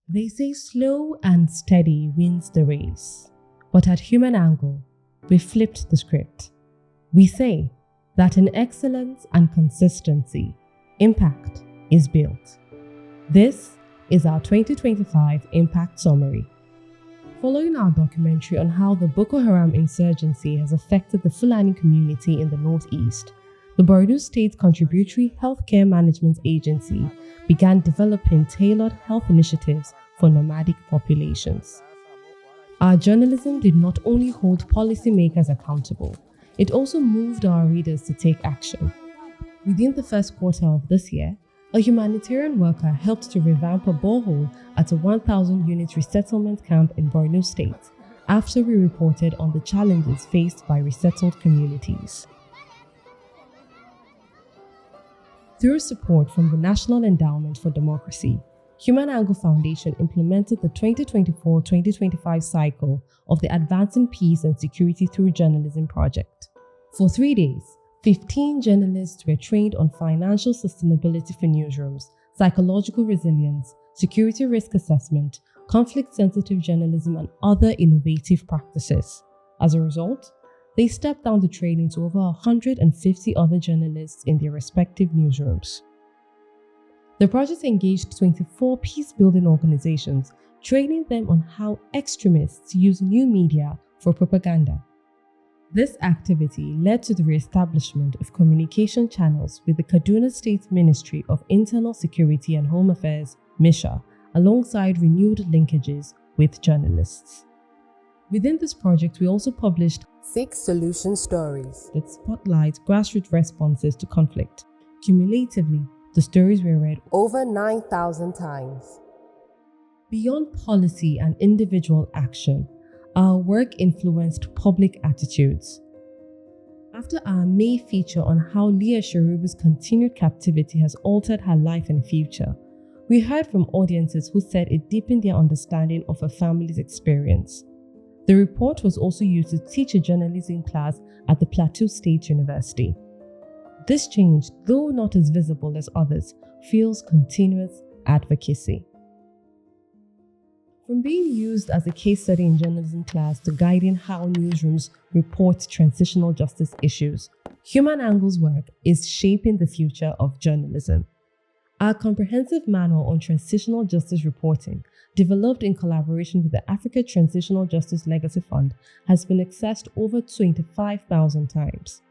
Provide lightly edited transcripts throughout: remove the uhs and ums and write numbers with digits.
They say slow and steady wins the race. But at HumAngle, we flipped the script. We say that in excellence and consistency, impact is built. This is our 2025 Impact Summary. Following our documentary on how the Boko Haram insurgency has affected the Fulani community in the Northeast, the Borno State Contributory Healthcare Management Agency began developing tailored health initiatives for nomadic populations. Our journalism did not only hold policymakers accountable, it also moved our readers to take action. Within the first quarter of this year, a humanitarian worker helped to revamp a borehole at a 1,000-unit resettlement camp in Borno State after we reported on the challenges faced by resettled communities. Through support from the National Endowment for Democracy, HumAngle Foundation implemented the 2024-2025 cycle of the Advancing Peace and Security Through Journalism project. For 3 days, 15 journalists were trained on financial sustainability for newsrooms, psychological resilience, security risk assessment, conflict-sensitive journalism, and other innovative practices. As a result, they stepped down the training to over 150 other journalists in their respective newsrooms. The project engaged 24 peace-building organizations, training them on how extremists use new media for propaganda. This activity led to the re-establishment of communication channels with the Kaduna State Ministry of Internal Security and Home Affairs, MISHA, alongside renewed linkages with journalists. Within this project, we also published 6 solution stories that spotlight grassroots responses to conflict. Cumulatively, the stories were read over 9,000 times. Beyond policy and individual action, our work influenced public attitudes. After our May feature on how Leah Sharubu's continued captivity has altered her life and future, we heard from audiences who said it deepened their understanding of her family's experience. The report was also used to teach a journalism class at the Plateau State University. This change, though not as visible as others, fuels continuous advocacy. From being used as a case study in journalism class to guiding how newsrooms report transitional justice issues, HumAngle's work is shaping the future of journalism. Our comprehensive manual on transitional justice reporting, developed in collaboration with the Africa Transitional Justice Legacy Fund, has been accessed over 25,000 times.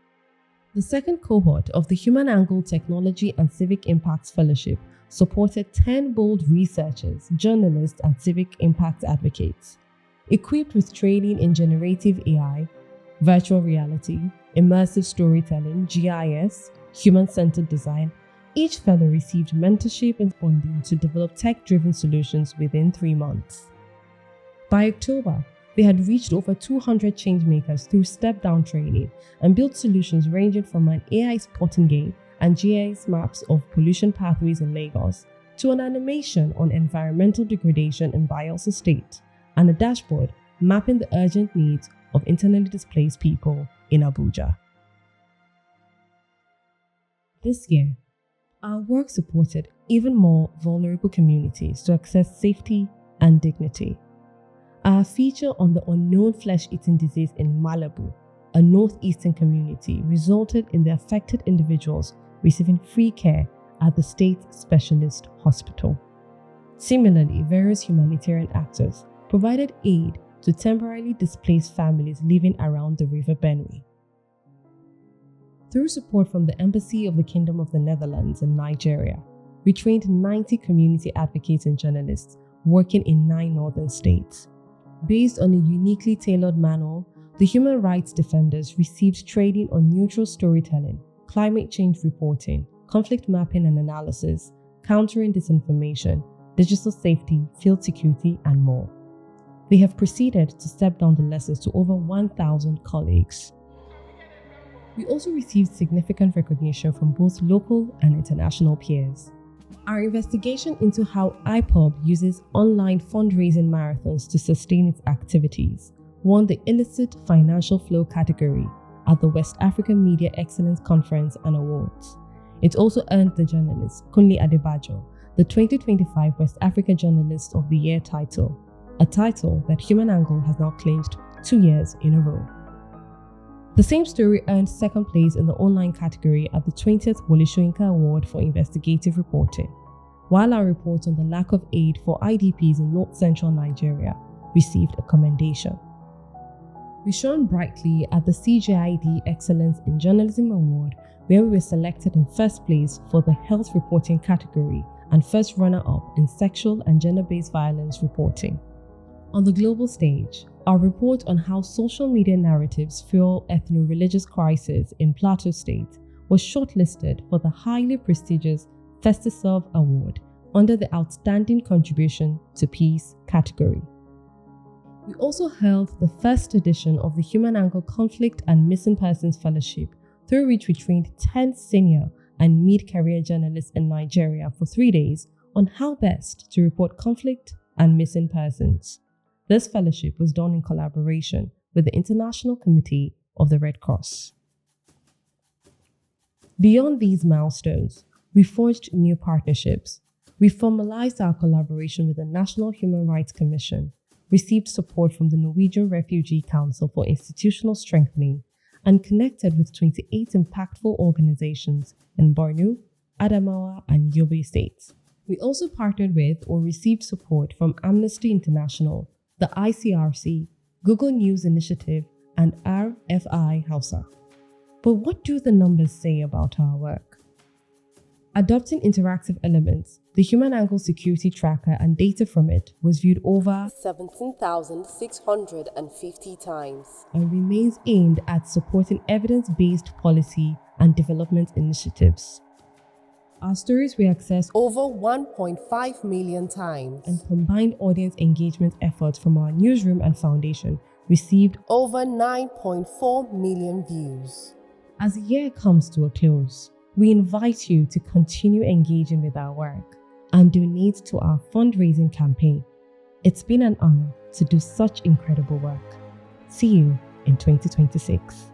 The second cohort of the HumAngle Technology and Civic Impacts Fellowship supported 10 bold researchers, journalists, and civic impact advocates. Equipped with training in generative AI, virtual reality, immersive storytelling, GIS, human-centered design, each fellow received mentorship and funding to develop tech-driven solutions within 3 months. By October, they had reached over 200 changemakers through step-down training and built solutions ranging from an AI spotting game and GIS maps of pollution pathways in Lagos to an animation on environmental degradation in Bayelsa State and a dashboard mapping the urgent needs of internally displaced people in Abuja. This year, our work supported even more vulnerable communities to access safety and dignity. Our feature on the unknown flesh-eating disease in Malibu, a northeastern community, resulted in the affected individuals receiving free care at the state specialist hospital. Similarly, various humanitarian actors provided aid to temporarily displaced families living around the River Benue. Through support from the Embassy of the Kingdom of the Netherlands in Nigeria, we trained 90 community advocates and journalists working in 9 northern states. Based on a uniquely tailored manual, the human rights defenders received training on neutral storytelling, climate change reporting, conflict mapping and analysis, countering disinformation, digital safety, field security, and more. They have proceeded to step down the lessons to over 1,000 colleagues. We also received significant recognition from both local and international peers. Our investigation into how IPOB uses online fundraising marathons to sustain its activities won the Illicit Financial Flow category at the West African Media Excellence Conference and Awards. It also earned the journalist Kunle Adebajo the 2025 West Africa Journalist of the Year title, a title that HumAngle has now claimed 2 years in a row. The same story earned second place in the online category at the 20th Wole Soyinka Award for Investigative Reporting, while our report on the lack of aid for IDPs in north-central Nigeria received a commendation. We shone brightly at the CJID Excellence in Journalism Award, where we were selected in first place for the health reporting category and first runner-up in sexual and gender-based violence reporting. On the global stage, our report on how social media narratives fuel ethno-religious crisis in Plateau State was shortlisted for the highly prestigious FestiServe Award under the Outstanding Contribution to Peace category. We also held the first edition of the HumAngle Conflict and Missing Persons Fellowship, through which we trained 10 senior and mid-career journalists in Nigeria for 3 days on how best to report conflict and missing persons. This fellowship was done in collaboration with the International Committee of the Red Cross. Beyond these milestones, we forged new partnerships. We formalized our collaboration with the National Human Rights Commission, received support from the Norwegian Refugee Council for institutional strengthening, and connected with 28 impactful organizations in Borno, Adamawa, and Yobe states. We also partnered with or received support from Amnesty International, the ICRC, Google News Initiative, and RFI Hausa. But what do the numbers say about our work? Adopting interactive elements, the HumAngle security tracker and data from it was viewed over 17,650 times and remains aimed at supporting evidence-based policy and development initiatives. Our stories were accessed over 1.5 million times, and combined audience engagement efforts from our newsroom and foundation received over 9.4 million views. As the year comes to a close, we invite you to continue engaging with our work and donate to our fundraising campaign. It's been an honor to do such incredible work. See you in 2026.